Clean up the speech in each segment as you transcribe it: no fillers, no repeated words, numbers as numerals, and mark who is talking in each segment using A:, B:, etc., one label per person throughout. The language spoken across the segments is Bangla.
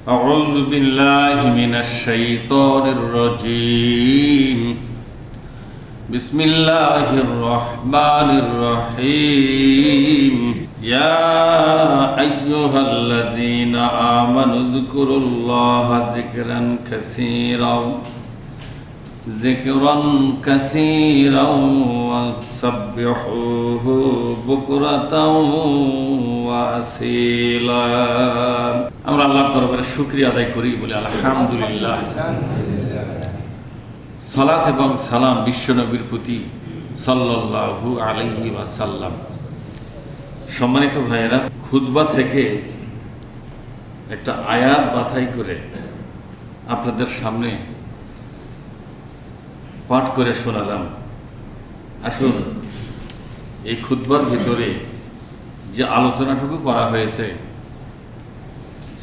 A: أعوذ بالله من الشيطان الرجيم بسم الله الرحمن الرحيم يا أيها الذين آمنوا اذكروا الله ذكرا كثيرا وسبحوه بكرة وأصيلا আমরা আল্লাহর দরবারে শুকরিয়া আদায় করি বলে আলহামদুলিল্লাহ। সালাত এবং সালাম বিশ্বনবীর প্রতি সাল্লাল্লাহু আলাইহি ওয়াসাল্লাম। সম্মানিত ভাইয়েরা, খুতবা থেকে একটা আয়াত বাছাই করে আপনাদের সামনে পাঠ করে শোনালাম। আসুন, এই খুতবার ভিতরে যে আলোচনাটুকু করা হয়েছে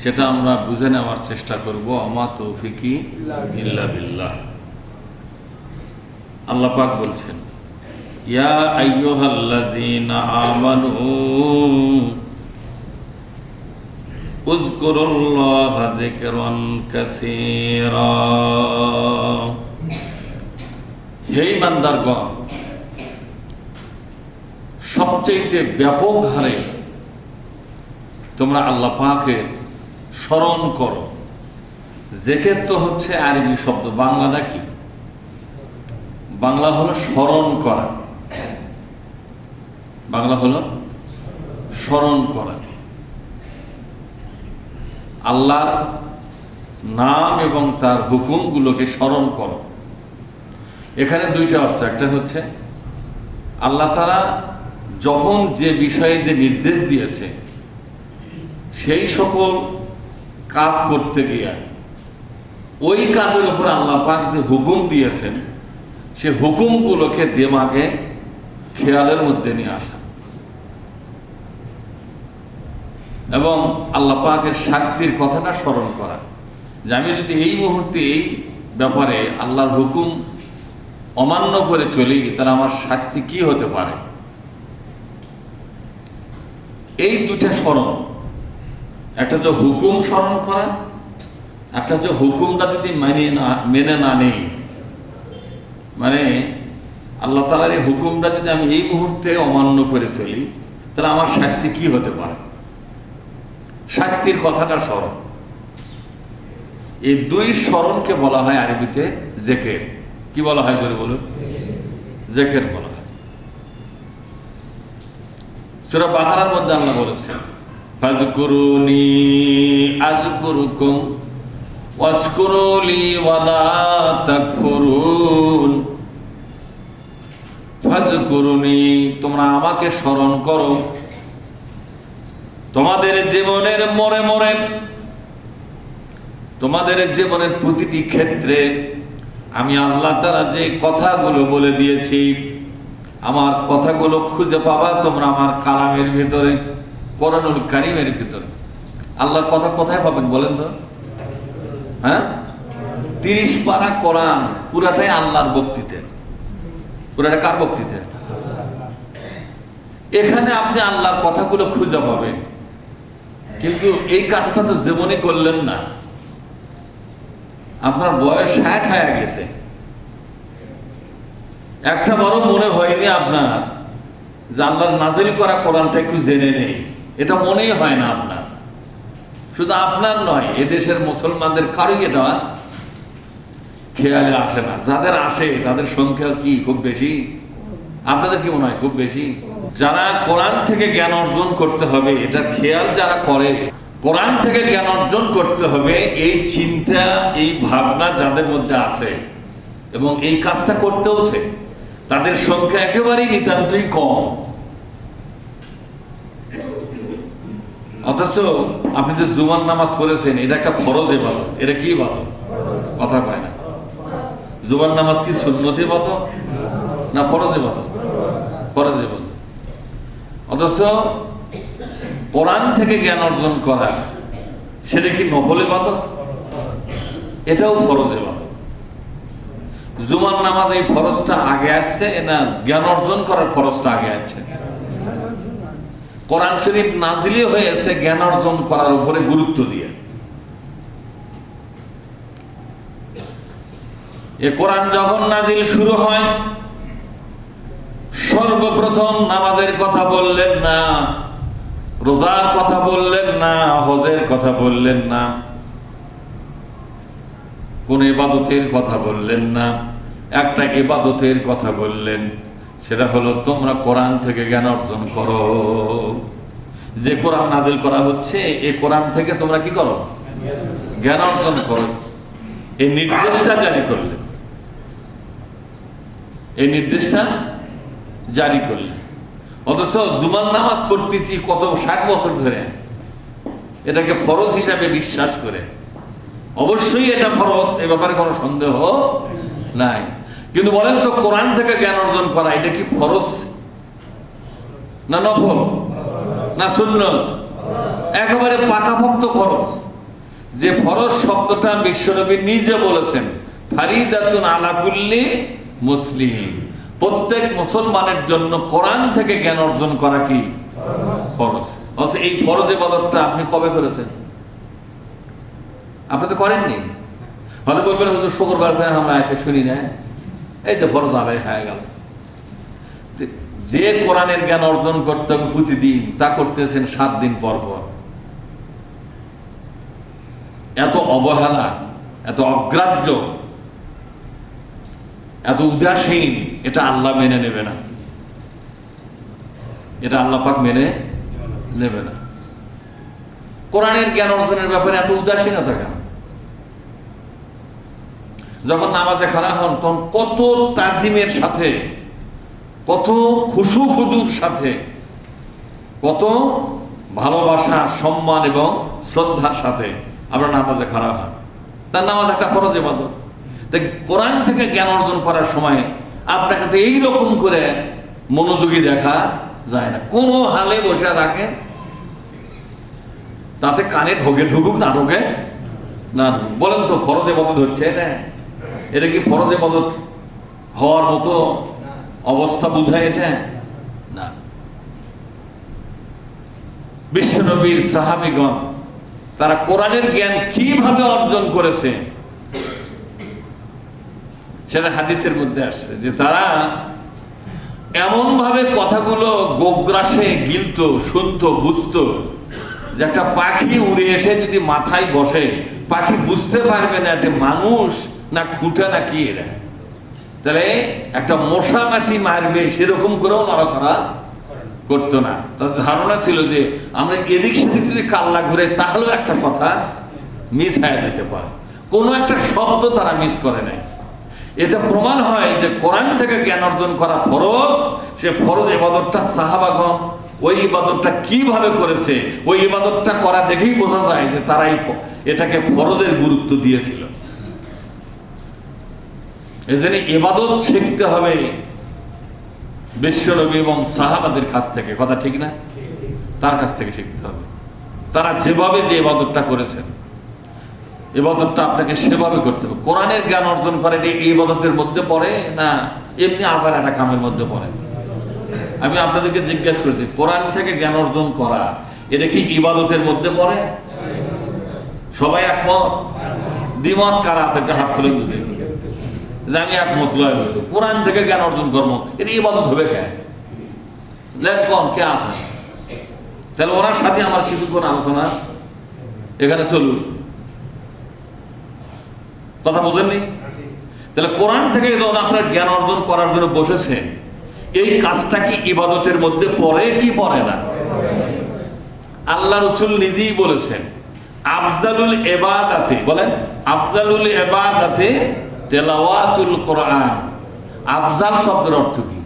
A: সেটা আমরা বুঝে নেওয়ার চেষ্টা করব। আমা তৌফিকি ইল্লা বিল্লাহ। আল্লাহ পাক বলছেন, ইয়া আইয়ুহাল্লাযীনা আমানু উযকুরুল্লাহা যিকরান কাসীরা। হে ইমানদারগণ, সবচেয়ে ব্যাপক হারে তোমরা আল্লাহ পাকের স্মরণ করো। জিকির তো হচ্ছে আরবি শব্দ, বাংলাটা কি? বাংলা হলো স্মরণ করা। বাংলা হলো স্মরণ করা। আল্লাহর নাম এবং তার হুকুমগুলোকে স্মরণ করো। এখানে দুইটা অর্থ। একটা হচ্ছে আল্লাহ তাআলা যখন যে বিষয়ে যে নির্দেশ দিয়েছে সেই সকল কাজ করতে গিয়ে ওই কাজের উপর আল্লাহ পাক যে হুকুম দিয়েছেন সে হুকুমগুলোকে দিমাগে খেয়ালের মধ্যে নিয়ে আসা এবং আল্লাহ পাকের শাস্তির কথাটা স্মরণ করা, যে আমি যদি এই মুহূর্তে এই ব্যাপারে আল্লাহর হুকুম অমান্য করে চলি তাহলে আমার শাস্তি কি হতে পারে। এই দুটা স্মরণ, একটা যে হুকুম স্মরণ করা, একটা যে হুকুমটা যদি মেনে না নেই, মানে আল্লাহ তাআলার এই হুকুমটা যদি আমি এই মুহূর্তে অমান্য করে চলি তাহলে আমার শাস্তি কি হতে পারে, শাস্তির কথাটা স্মরণ। এই দুই স্মরণকে বলা হয় আরবিতে জিকির। কি বলা হয় জোরে বলুন? জিকির বলা হয়। সূরা বাকারার মধ্যে আল্লাহ বলেছেন, ফাযকুরুনি আযকুরুকুম ওয়াশকুরুলি ওয়ালা তাকফুরুন। ফাযকুরুনি, তোমরা আমাকে স্মরণ করো। তোমাদের জীবনের মোড়ে মোড়ে, তোমাদের জীবনের প্রতিটি ক্ষেত্রে আমি আল্লাহ তাআলা যে কথাগুলো বলে দিয়েছি, আমার কথাগুলো খুঁজে পাবা তোমরা আমার কালামের ভিতরে, কোরআনুল কারীমের ভিতরে। আল্লাহর কথা কোথায় পাবেন বলেন তো? হ্যাঁ, 30 পারা কোরআন পুরাটাই আল্লাহর বক্তৃতা। পুরাটা কার বক্তৃতা? এখানে আপনি আল্লাহর কথাগুলো খুঁজে পাবেন, কিন্তু এই কাজটা তো জীবনে করলেন না। আপনার বয়স 60 হয়ে গেছে, একটা বড় মনে হয়নি আপনার যে আল্লাহর নাজিল করা কোরআনটা একটু জেনে নেই। এটা মনেই হয় না আপনার। শুধু আপনার নয়, এদেশের মুসলমানদের কারোই এটা খেয়ালে আসে না। যাদের আসে তাদের সংখ্যা কি খুব বেশি? আপনাদের কি মনে হয় খুব বেশি? যারা কোরআন থেকে জ্ঞান অর্জন করতে হবে এটা খেয়াল যারা করে, কোরআন থেকে জ্ঞান অর্জন করতে হবে এই চিন্তা, এই ভাবনা যাদের মধ্যে আছে এবং এই কাজটা করতেওছে, তাদের সংখ্যা একেবারেই নিতান্তই কম। অথচ আপনি যে জুমার নামাজ পড়েছেন এটা একটা ফরজ ইবাদত। এটা কি ইবাদত? কথা পায় না। জুমার নামাজ কি সুন্নত ইবাদত না ফরজ ইবাদত? ফরজ ইবাদত। অথচ কোরআন থেকে জ্ঞান অর্জন করা সেটা কি নফল ইবাদত? এটাও ফরজ ইবাদত। জুমার নামাজ এই ফরজটা আগে আসছে না জ্ঞান অর্জন করার ফরজটা আগে আসছে? কোরআন শরীফ নাজিলি হয়েছে জ্ঞান অর্জন করার উপরে গুরুত্ব দিয়ে। এ কোরআন যখন নাজিল শুরু হয়, সর্বপ্রথম নামাজের কথা বললেন না, রোজার কথা বললেন না, হজের কথা বললেন না, কোন ইবাদতের কথা বললেন না। একটা ইবাদতের কথা বললেন, সেটা হলো তোমরা কোরআন থেকে জ্ঞান অর্জন করো। যে কোরআন নাজিল করা হচ্ছে, এই কোরআন থেকে তোমরা কি করো? জ্ঞান অর্জন করো। এই নির্দেশটা জারি করলেন, এই নির্দেশটা জারি করলেন। অথচ জুমার নামাজ পড়তেছি কত 60 বছর ধরে, এটাকে ফরজ হিসাবে বিশ্বাস করে। অবশ্যই এটা ফরজ, এ ব্যাপারে কোনো সন্দেহ নাই। কিন্তু বলেন তো, কোরআন থেকে জ্ঞান অর্জন করা এটা কি ফরজ না নফল না সুন্নত? একেবারে পাকাপোক্ত ফরজ। যে ফরজ শব্দটা বিশ্বনবী নিজে বলেছেন, ফারিদাতুন আলা কুল্লি মুসলিম, প্রত্যেক মুসলমানের জন্য কোরআন থেকে জ্ঞান অর্জন করা কি ফরজ। অথচ এই ফরজ ইবাদতটা আপনি কবে করেছেন? আপনি তো করেননি। হয়তো বলবেন হুজুর শুক্রবার আমরা এসে শুনি না, এই তো ফরজ আদায় হয়ে গেল। যে কোরআনের জ্ঞান অর্জন করতে হবে প্রতিদিন, তা করতেছেন 7 দিন পর পর। এত অবহেলা, এত অগ্রাহ্য, এত উদাসীন, এটা আল্লাহ মেনে নেবে না, এটা আল্লাহ পাক মেনে নেবে না। কোরআনের জ্ঞান অর্জনের ব্যাপারে এত উদাসীনতা কেন? যখন নামাজে খাড়া হন তখন কত তাজিমের সাথে, কত খুশু খুজুর সাথে, কত ভালোবাসা, সম্মান এবং শ্রদ্ধার সাথে আমরা নামাজে খাড়া হন। তার নামাজ একটা ফরজ ইবাদত। তাই কোরআন থেকে জ্ঞান অর্জন করার সময় আপনাকে তো এইরকম করে মনোযোগী দেখা যায় না। কোনো হালে বসে থাকেন, তাতে কানে ঢুকুক না ঢোকে না ঢুকুক। বলেন তো ফরজ ইবাদত হচ্ছে এটা? এটা কি ফরজ ইবাদত হওয়ার মতো অবস্থা বুঝায় এটা? না। বিশ্বনবীর সাহাবীগণ তারা কোরআনের জ্ঞান কিভাবে অর্জন করেছে সেটা হাদিসের মধ্যে আসছে, যে তারা এমন ভাবে কথাগুলো গোগ্রাসে গিলতো, শুনতো, বুঝতো, যে একটা পাখি উড়ে এসে যদি মাথায় বসে, পাখি বুঝতে পারবে না এটা মানুষ না খুঁটা না কি এরা। তাহলে একটা মশা মাছি মারবে সেরকম করেও নড়াচড়া করতো না। তার ধারণা ছিল যে আমরা এদিক সেদিক যদি কাল্লা ঘুরে তাহলেও একটা কথা মিস হয়ে যেতে পারে, কোনো একটা শব্দ তারা মিস করে নাই। এতে প্রমাণ হয় যে কোরআন থেকে জ্ঞান অর্জন করা ফরজ। সে ফরজ ইবাদতটা সাহাবাগণ ওই ইবাদতটা কিভাবে করেছে, ওই ইবাদতটা করা দেখেই বোঝা যায় যে তারাই এটাকে ফরজের গুরুত্ব দিয়েছিল। এজন্য ইবাদত শিখতে হবে বিশ্বনবী এবং সাহাবাদের কাছ থেকে, কথা ঠিক না? তার কাছ থেকে শিখতে হবে। তারা যেভাবে যে ইবাদতটা করেছেন, ইবাদতটা আপনাকে সেভাবে করতে হবে। কোরআনের জ্ঞান অর্জন করে এই ইবাদতের মধ্যে পড়ে না এমনি আজার একটা কামের মধ্যে পড়ে? আমি আপনাদেরকে জিজ্ঞাসা করছি, কোরআন থেকে জ্ঞান অর্জন করা এটা কি ইবাদতের মধ্যে পড়ে? সবাই একমত? দ্বিমত কারা আছে একটা হাত তুলে দিবে যে আমি একমত লয় হইতো। কোরআন থেকে জ্ঞান অর্জন করবো, এটা ইবাদত হবে কে? কোন কে আছে? তাহলে ওনার সাথে আমার কিছুক্ষণ আলোচনা এখানে চলুন। কথা বোঝেননি? তাহলে কোরআন থেকে যখন আপনার জ্ঞান অর্জন করার জন্য বসেছেন, এই কাজটা কি ইবাদতের মধ্যে পড়ে কি পড়ে না? আল্লাহ রাসূল নিজেই বলেছেন, আফজালুল ইবাদাতে, বলেন আফজালুল ইবাদাতে তেলাওয়াতুল কোরআন। আফজাল শব্দের অর্থ কি?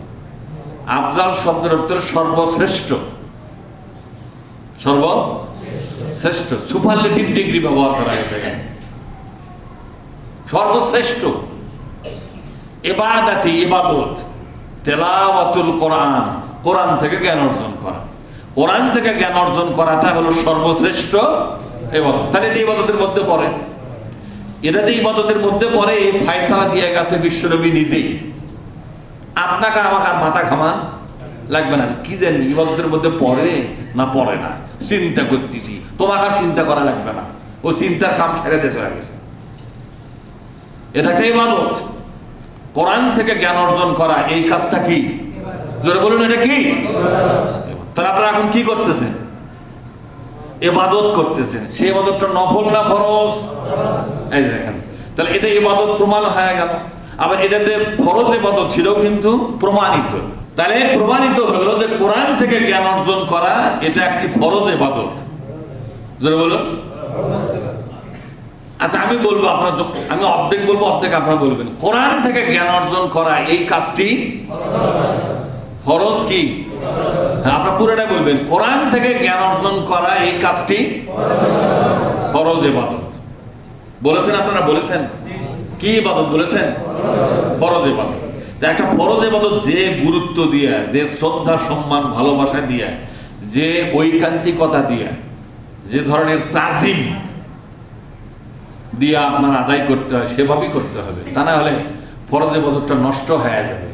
A: আফজাল শব্দের অর্থ সর্বশ্রেষ্ঠ, সর্বশ্রেষ্ঠ, সুপারলেটিভ ডিগ্রি ব্যবহার করা হয়েছে। সর্বশ্রেষ্ঠ ইবাদাতি, ইবাদত, তেলাওয়াতুল কোরআন, কোরআন থেকে জ্ঞান অর্জন করা। কোরআন থেকে জ্ঞান অর্জন করাটা হলো সর্বশ্রেষ্ঠ ইবাদত। তাহলে এটা ইবাদতের মধ্যে পড়ে। এটা যে ইবাদতের মধ্যে পড়ে এই ফায়সালা দিয়ে গেছে বিশ্বনবী নিজেই। আপনাকে আমাকে মাথা ঘামান লাগবে না, কি জানি ইবাদতের মধ্যে পড়ে না পড়ে না, চিন্তা করতেছি। তোমাকে আর চিন্তা করা লাগবে না, ও চিন্তার কাম ছেড়ে দিয়ে চলে গেছে। এটা একটা ইবাদত। কোরআন থেকে জ্ঞান অর্জন করা, এই কাজটা কি? জোরে বলুন, এটা কি? তাহলে আপনারা এখন কি করতেছেন? ইবাদত করতেছেন। সেই ইবাদতটা নফল না ফরজ? এই দেখেন, তাহলে এটা ইবাদত প্রমাণ হয়ে গেল। আবার এটা যে ফরজ ইবাদত সেটাও কিন্তু প্রমাণিত। তাহলে প্রমাণিত হলো যে কোরআন থেকে জ্ঞান অর্জন করা এটা একটি ফরজ ইবাদত। জোরে বলুন। আচ্ছা, আমি বলবো, আপনার আমি অর্ধেক বলবো, অর্ধেক আপনারা বলবেন। কোরআন থেকে জ্ঞান অর্জন করা এই কাজটি ফরজ কি? হ্যাঁ, আপনারা পুরোটা বলবেন। কোরআন থেকে জ্ঞান অর্জন করা এই কাজটি ফরজ ইবাদত। বলেছেন আপনারা, বলেছেন কি ইবাদত বলেছেন? ফরজ ইবাদত। একটা ফরজ ইবাদত যে গুরুত্ব দিয়ে, যে শ্রদ্ধা সম্মান ভালোবাসা দিয়ে, যে ঐকান্তিকতা দিয়ে, যে ধরনের তাজিম দিয়ে আপনার আদায় করতে হয়, সেভাবেই করতে হবে। তা না হলে ফরজ ইবাদতটা নষ্ট হয়ে যাবে।